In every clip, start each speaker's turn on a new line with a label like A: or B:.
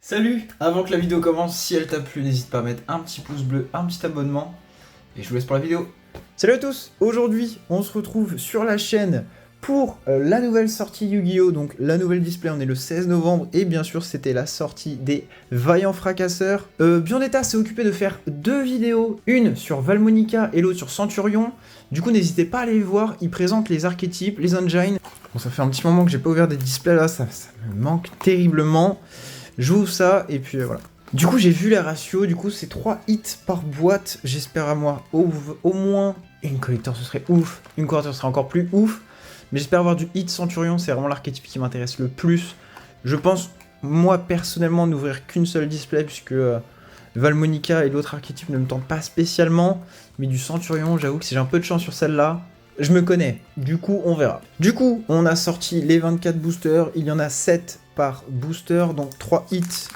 A: Salut! Avant que la vidéo commence, si elle t'a plu, n'hésite pas à mettre un petit pouce bleu, un petit abonnement. Et je vous laisse pour la vidéo. Salut à tous! Aujourd'hui, on se retrouve sur la chaîne pour la nouvelle sortie Yu-Gi-Oh! Donc la nouvelle display, on est le 16 novembre. Et bien sûr, c'était la sortie des Vaillants Fracasseurs. Biondetta s'est occupé de faire deux vidéos. Une sur Valmonica et l'autre sur Centurion. Du coup, n'hésitez pas à aller les voir. Ils présentent les archétypes, les engines. Bon, ça fait un petit moment que j'ai pas ouvert des displays là. Ça me manque terriblement. J'ouvre ça et puis voilà. Du coup j'ai vu les ratios, du coup c'est 3 hits par boîte, j'espère à moi au moins une collector, ce serait ouf, une collector serait encore plus ouf, mais j'espère avoir du hit Centurion, c'est vraiment l'archétype qui m'intéresse le plus. Je pense moi personnellement n'ouvrir qu'une seule display puisque Valmonica et l'autre archétype ne me tentent pas spécialement, mais du Centurion j'avoue que si j'ai un peu de chance sur celle-là, je me connais, du coup on verra. Du coup on a sorti les 24 boosters, il y en a 7 par booster, donc 3 hits,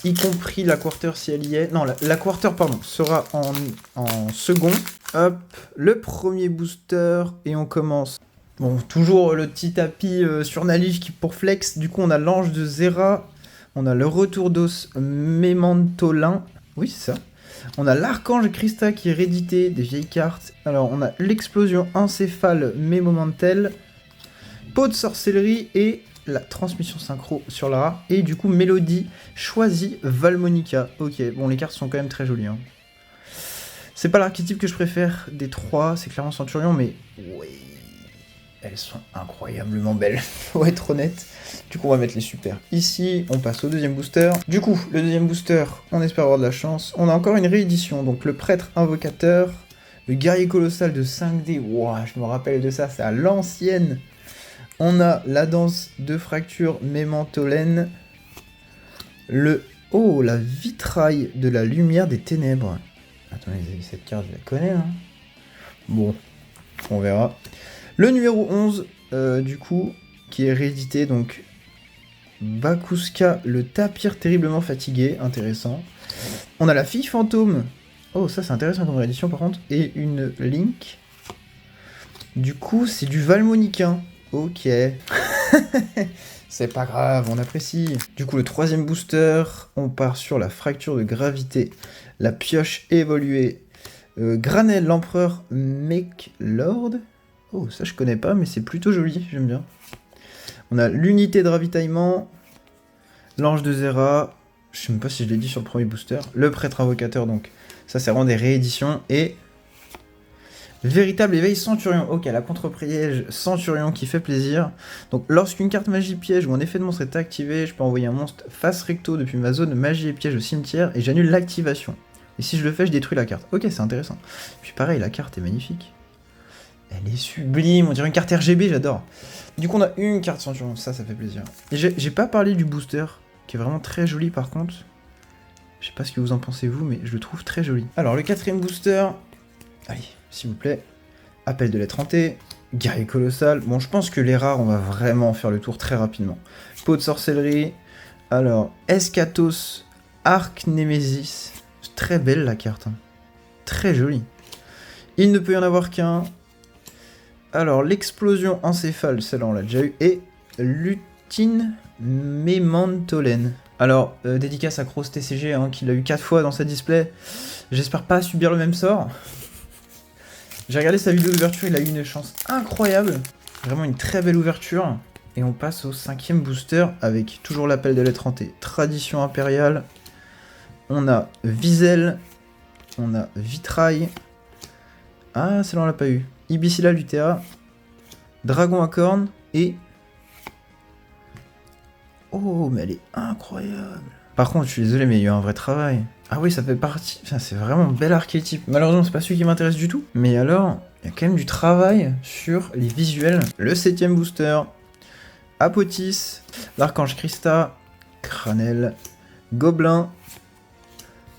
A: y compris la quarter si elle y est. Non, la quarter, pardon, sera en second. Hop, le premier booster, et on commence. Bon, toujours le petit tapis sur Nalige qui pour flex. Du coup, on a l'ange de Zera, on a le retour d'os Mémantolin. Oui, c'est ça. On a l'archange Christa qui est réédité, des vieilles cartes. Alors, on a l'explosion encéphale Mémomentel, pot de sorcellerie et la transmission synchro sur la rare, et du coup Mélodie choisit Valmonica. Ok, bon les cartes sont quand même très jolies. Hein. C'est pas l'archétype que je préfère des trois, c'est clairement Centurion, mais oui, elles sont incroyablement belles, faut être honnête. Du coup on va mettre les super. Ici on passe au deuxième booster. Du coup le deuxième booster, on espère avoir de la chance. On a encore une réédition, donc le prêtre invocateur, le guerrier colossal de 5D, wow, je me rappelle de ça, c'est à l'ancienne. On a la danse de fracture Mémantolène, la vitrail de la lumière des ténèbres. Attendez, cette carte, je la connais, hein. Bon, on verra. Le numéro 11, du coup, qui est réédité, donc Bakuska, le tapir terriblement fatigué, intéressant. On a la fille fantôme. Oh, ça c'est intéressant comme réédition par contre. Et une Link. Du coup, c'est du Valmonicain. Ok. C'est pas grave, on apprécie. Du coup, le troisième booster, on part sur la fracture de gravité, la pioche évoluée, Granel, l'empereur Mechlord. Oh, ça je connais pas, mais c'est plutôt joli, j'aime bien. On a l'unité de ravitaillement, l'ange de Zera, je sais même pas si je l'ai dit sur le premier booster, le prêtre invocateur, donc ça c'est vraiment des rééditions, et véritable éveil Centurion. Ok, la contre-piège Centurion qui fait plaisir. Donc, lorsqu'une carte magie piège ou un effet de monstre est activé, je peux envoyer un monstre face recto depuis ma zone magie et piège au cimetière et j'annule l'activation. Et si je le fais, je détruis la carte. Ok, c'est intéressant. Puis pareil, la carte est magnifique. Elle est sublime, on dirait une carte RGB, j'adore. Du coup, on a une carte Centurion, ça fait plaisir. Et j'ai pas parlé du booster, qui est vraiment très joli par contre. Je sais pas ce que vous en pensez vous, mais je le trouve très joli. Alors, le quatrième booster... Allez, s'il vous plaît. Appel de lettre hantée, guerrier colossal. Bon, je pense que les rares, on va vraiment faire le tour très rapidement. Pot de sorcellerie. Alors, Eschatos, Arc Némésis. Très belle la carte. Hein. Très jolie. Il ne peut y en avoir qu'un. Alors, l'explosion encéphale, celle-là on l'a déjà eu. Et Lutine Mémantolène. Alors, dédicace à Cross TCG, hein, qui l'a eu 4 fois dans sa display. J'espère pas subir le même sort. J'ai regardé sa vidéo d'ouverture, il a eu une chance incroyable. Vraiment une très belle ouverture. Et on passe au cinquième booster avec toujours l'appel de lettre hantée. Tradition impériale. On a Vizel. On a Vitrail. Ah, celle-là on l'a pas eu. Ibicilla Lutea. Dragon à cornes. Et... oh, mais elle est incroyable. Par contre, je suis désolé, mais il y a eu un vrai travail. Ah oui, ça fait partie... Enfin, c'est vraiment un bel archétype. Malheureusement, c'est pas celui qui m'intéresse du tout. Mais alors, il y a quand même du travail sur les visuels. Le septième booster. Apotis. L'archange Christa. Cranel. Gobelin.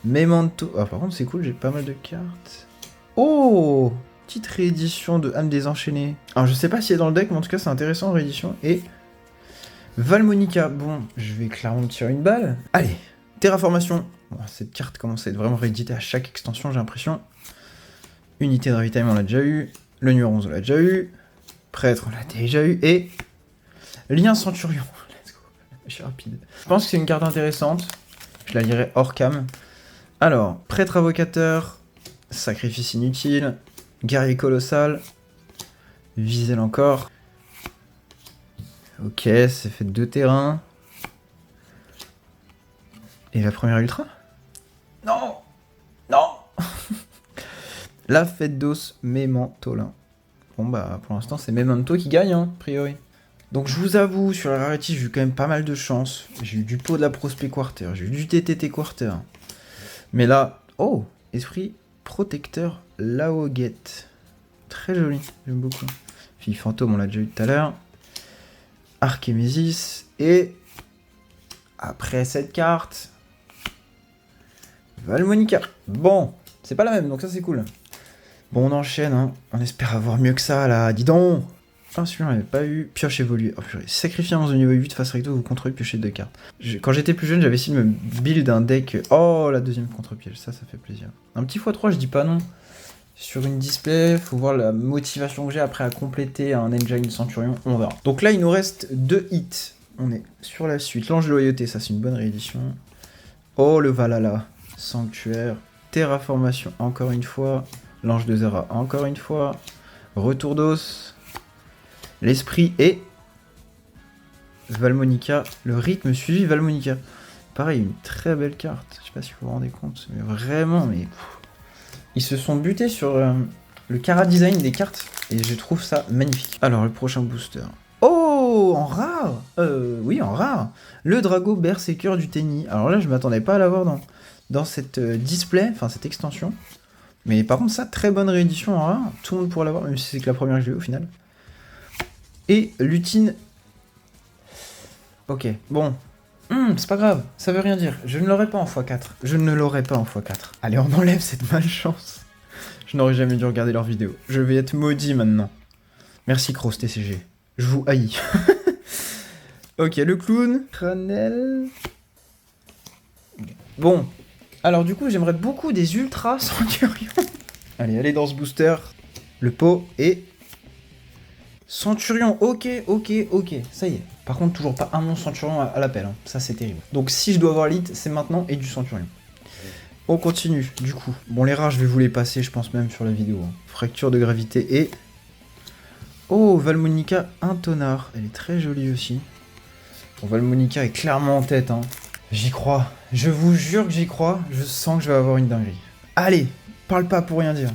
A: Memento... ah, par contre, c'est cool, j'ai pas mal de cartes. Oh, petite réédition de âme désenchaînée. Alors, je sais pas si elle est dans le deck, mais en tout cas, c'est intéressant, réédition. Et... Valmonica. Bon, je vais clairement me tirer une balle. Allez, terraformation. Bon, cette carte commence à être vraiment rééditée à chaque extension, j'ai l'impression. Unité de ravitaillement, on l'a déjà eu. Le numéro 11, on l'a déjà eu. Prêtre, on l'a déjà eu. Et lien Centurion. Let's go. Je suis rapide. Je pense que c'est une carte intéressante. Je la lirai hors cam. Alors, prêtre invocateur, sacrifice inutile, guerrier colossal, Visel encore. Ok, c'est fait 2 terrains. Et la première ultra? Non! Non! La fête d'os Memantolin. Bon bah pour l'instant c'est Memento qui gagne, hein, a priori. Donc je vous avoue, sur la rarity, j'ai eu quand même pas mal de chance. J'ai eu du pot de la Prospect Quarter, j'ai eu du TTT Quarter. Mais là, oh, esprit protecteur Laoguette. Très joli, j'aime beaucoup. Fille fantôme, on l'a déjà eu tout à l'heure. Archémésis. Et après cette carte, Valmonica. Bon, c'est pas la même, donc ça c'est cool. Bon, on enchaîne, hein. On espère avoir mieux que ça, là. Dis donc! Ah, celui-là, on n'avait pas eu. Pioche évoluée. Oh, purée. Sacrifier un de niveau 8 face recto, vous contrôlez piocher 2 cartes. Quand j'étais plus jeune, j'avais essayé de me build un deck. Oh, la deuxième contre-piège. Ça fait plaisir. Un petit x3, je dis pas non. Sur une display, faut voir la motivation que j'ai après à compléter un Engine Centurion. On verra. Donc là, il nous reste 2 hits. On est sur la suite. L'Ange de Loyauté, ça c'est une bonne réédition. Oh, le Valhalla. Sanctuaire. Terraformation, encore une fois. L'Ange de Zera, encore une fois. Retour d'os. L'esprit et Valmonica. Le rythme suivi Valmonica. Pareil, une très belle carte. Je sais pas si vous vous rendez compte, mais vraiment, mais ils se sont butés sur le cara design des cartes et je trouve ça magnifique. Alors le prochain booster. Oh, en rare. Oui, en rare. Le Drago Berserker du Tenny. Alors là, je m'attendais pas à l'avoir dans cette display, enfin cette extension. Mais par contre, ça, très bonne réédition en rare. Tout le monde pourra l'avoir, même si c'est que la première que j'ai eu au final. Et Lutine. Ok, bon. C'est pas grave, ça veut rien dire. Je ne l'aurai pas en x4. Je ne l'aurai pas en x4. Allez, on enlève cette malchance. Je n'aurais jamais dû regarder leurs vidéos. Je vais être maudit maintenant. Merci Cross TCG. Je vous haïs. Ok, le clown. Cranel. Bon. Alors du coup, j'aimerais beaucoup des ultras Centurion. Allez dans ce booster. Le pot et... Centurion, ok, ça y est. Par contre, toujours pas un monstre Centurion à l'appel, hein. Ça c'est terrible. Donc si je dois avoir l'élite, c'est maintenant et du Centurion. On continue, du coup. Bon, les rares, je vais vous les passer, je pense même sur la vidéo. Hein. Fracture de gravité et... Oh, Valmonica, un tonard. Elle est très jolie aussi. Bon, Valmonica est clairement en tête, hein. J'y crois. Je vous jure que j'y crois. Je sens que je vais avoir une dinguerie. Allez, parle pas pour rien dire.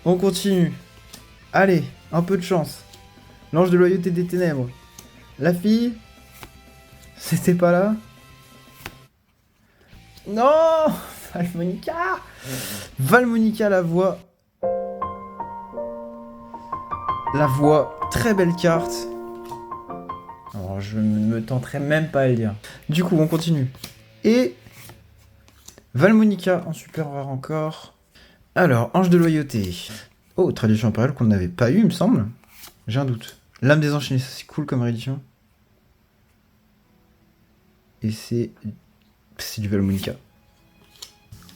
A: On continue. Allez, un peu de chance. L'Ange de Loyauté des Ténèbres. La fille. C'était pas là. Non, Valmonica. Valmonica, la voix. La voix, très belle carte. Alors, je ne me tenterai même pas à le dire. Du coup, on continue. Et Valmonica en super rare encore. Alors, Ange de Loyauté. Oh, tradition impériale qu'on n'avait pas eu, il me semble. J'ai un doute. L'âme des enchaînés, ça c'est cool comme réédition. Et c'est du Valmonica.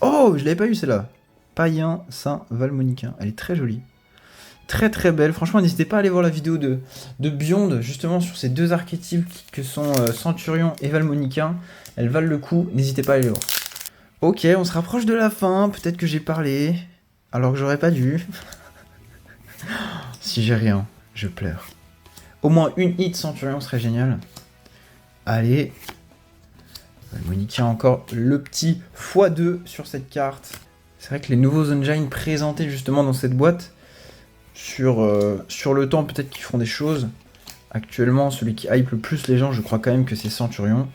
A: Oh, je l'avais pas eu celle-là. Païen Saint Valmonica. Elle est très jolie. Très belle. Franchement, n'hésitez pas à aller voir la vidéo de Beyond, justement sur ces deux archétypes que sont Centurion et Valmonica. Elles valent le coup, n'hésitez pas à aller les voir. Ok, on se rapproche de la fin. Peut-être que j'ai parlé, alors que j'aurais pas dû. Si j'ai rien, je pleure. Au moins une hit Centurion serait génial. Allez. Valmonica encore le petit x2 sur cette carte. C'est vrai que les nouveaux engines présentés justement dans cette boîte, sur le temps peut-être qu'ils feront des choses. Actuellement, celui qui hype le plus les gens, je crois quand même que c'est Centurion.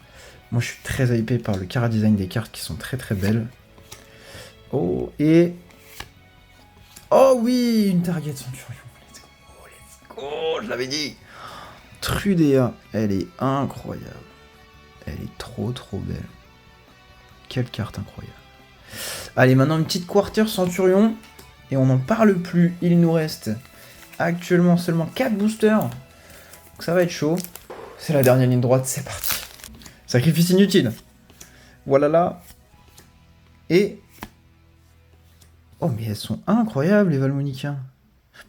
A: Moi je suis très hypé par le cara design des cartes qui sont très belles. Oh, et... Oh oui, une target Centurion. Let's go, je l'avais dit. Trudea, elle est incroyable. Elle est trop belle. Quelle carte incroyable. Allez, maintenant une petite quarter Centurion. Et on n'en parle plus. Il nous reste actuellement seulement 4 boosters. Donc ça va être chaud. C'est la dernière ligne droite, c'est parti. Sacrifice inutile. Voilà là. Et... Oh mais elles sont incroyables les Valmonica.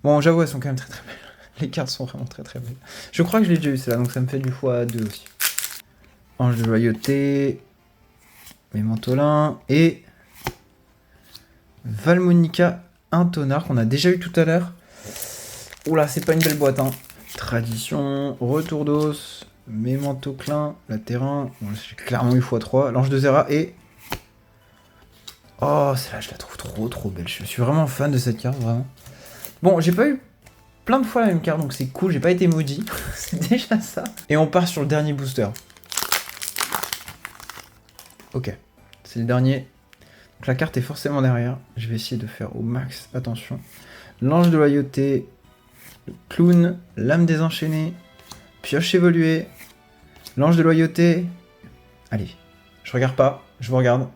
A: Bon, j'avoue, elles sont quand même très belles. Les cartes sont vraiment très belles. Je crois que je l'ai déjà eu celle-là, donc ça me fait du x2 aussi. Ange de loyauté, Mémantolin et Valmonica Intonard qu'on a déjà eu tout à l'heure. Oula, c'est pas une belle boîte, hein. Tradition, Retour d'os, Mémantoclin, la terrain. Bon, j'ai clairement eu x3. L'Ange de Zera et... Oh, celle-là, je la trouve trop belle. Je suis vraiment fan de cette carte, vraiment. Bon, j'ai pas eu plein de fois la même carte, donc c'est cool. J'ai pas été maudit. C'est déjà ça. Et on part sur le dernier booster. Ok, c'est le dernier. Donc la carte est forcément derrière. Je vais essayer de faire au max attention. L'Ange de loyauté, le clown, l'âme désenchaînée, pioche évoluée, l'Ange de loyauté. Allez, je regarde pas, je vous regarde.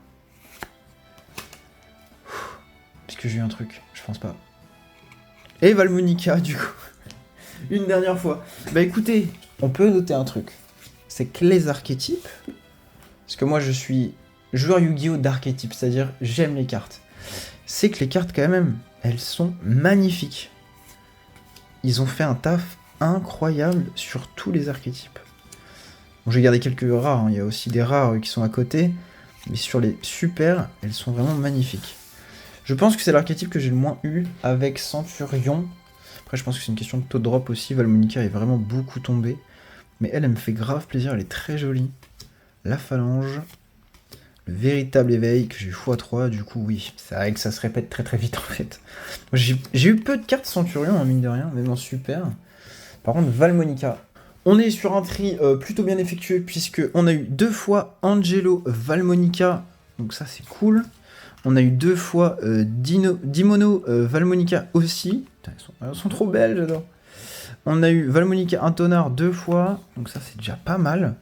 A: Est-ce que j'ai eu un truc? Je pense pas. Et Valmonica, du coup. Une dernière fois. Bah écoutez, on peut noter un truc. C'est que les archétypes... Parce que moi, je suis joueur Yu-Gi-Oh! D'archétype, c'est-à-dire j'aime les cartes. C'est que les cartes, quand même, elles sont magnifiques. Ils ont fait un taf incroyable sur tous les archétypes. Bon, j'ai gardé quelques rares, hein. Il y a aussi des rares qui sont à côté. Mais sur les super, elles sont vraiment magnifiques. Je pense que c'est l'archétype que j'ai le moins eu avec Centurion. Après, je pense que c'est une question de taux de drop aussi. Valmonica est vraiment beaucoup tombée. Mais elle me fait grave plaisir, elle est très jolie. La phalange, le véritable éveil que j'ai eu x3, du coup oui, c'est vrai que ça se répète très vite en fait. J'ai eu peu de cartes Centurion, hein, mine de rien, même en super. Par contre, Valmonica. On est sur un tri plutôt bien effectué, puisque on a eu 2 fois Angelo Valmonica, donc ça c'est cool. On a eu 2 fois Dimono Valmonica aussi. Putain, elles sont trop belles, j'adore. On a eu Valmonica Intonard 2 fois, donc ça c'est déjà pas mal.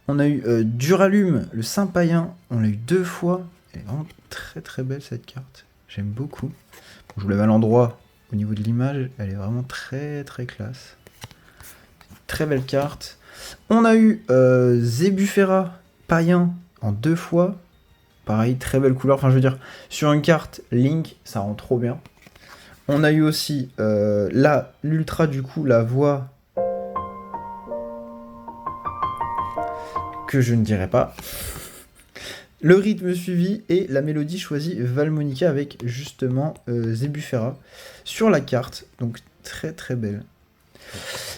A: On a eu Duralume, le Saint-Païen, on l'a eu 2 fois. Elle est vraiment très belle cette carte. J'aime beaucoup. Bon, je vous la mets à l'endroit au niveau de l'image. Elle est vraiment très classe. Très belle carte. On a eu Zébufera Païen en 2 fois. Pareil, très belle couleur. Enfin, je veux dire, sur une carte Link, ça rend trop bien. On a eu aussi là, l'Ultra, du coup, la voix... que je ne dirai pas. Le rythme suivi et la mélodie choisie Valmonica avec justement Zébufera sur la carte. Donc très belle.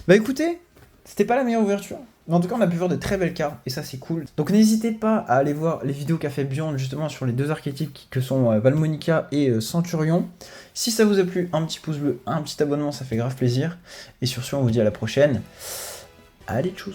A: Bah écoutez, c'était pas la meilleure ouverture. Mais en tout cas, on a pu voir de très belles cartes et ça c'est cool. Donc n'hésitez pas à aller voir les vidéos qu'a fait Beyond justement sur les 2 archétypes que sont Valmonica et Centurion. Si ça vous a plu, un petit pouce bleu, un petit abonnement, ça fait grave plaisir. Et sur ce, on vous dit à la prochaine. Allez, tchuss!